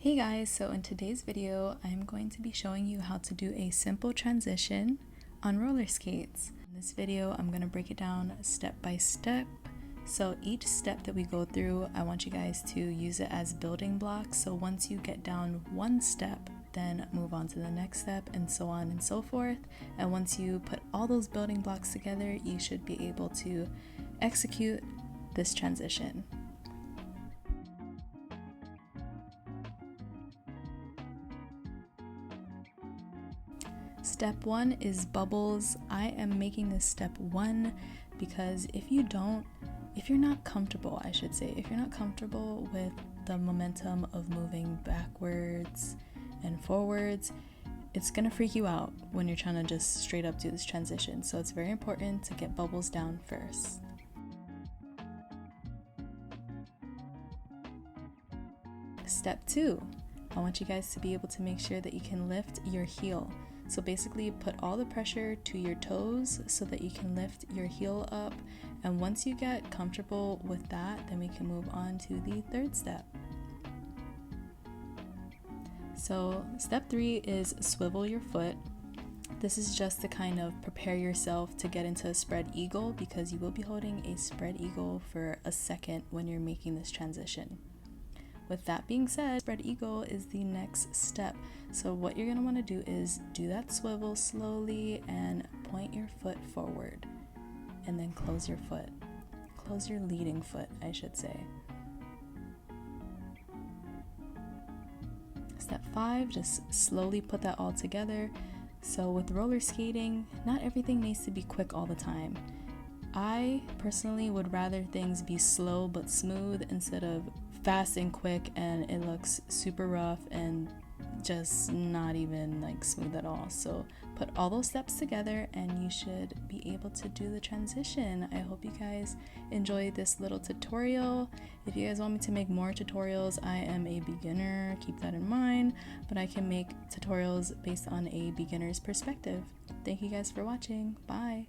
Hey guys, so in today's video, I'm going to be showing you how to do a simple transition on roller skates. In this video, I'm going to break it down step by step. So each step that we go through, I want you guys to use it as building blocks. So once you get down one step, then move on to the next step and so on and so forth. And once you put all those building blocks together, you should be able to execute this transition. Step one is bubbles. I am making this step one because if you're not comfortable, if you're not comfortable with the momentum of moving backwards and forwards, it's gonna freak you out when you're trying to just straight up do this transition. So it's very important to get bubbles down first. Step two, I want you guys to be able to make sure that you can lift your heel. So basically put all the pressure to your toes so that you can lift your heel up. And once you get comfortable with that, then we can move on to the third step. So step three is swivel your foot. This is just to kind of prepare yourself to get into a spread eagle because you will be holding a spread eagle for a second when you're making this transition. With that being said, spread eagle is the next step. So what you're gonna wanna do is do that swivel slowly and point your foot forward and then close your foot. Close your leading foot, I should say. Step five, just slowly put that all together. So with roller skating, not everything needs to be quick all the time. I personally would rather things be slow but smooth instead of fast and quick and it looks super rough and just not even like smooth at all. So put all those steps together and you should be able to do the transition. I hope you guys enjoyed this little tutorial. If you guys want me to make more tutorials, I am a beginner, keep that in mind, but I can make tutorials based on a beginner's perspective. Thank you guys for watching. Bye.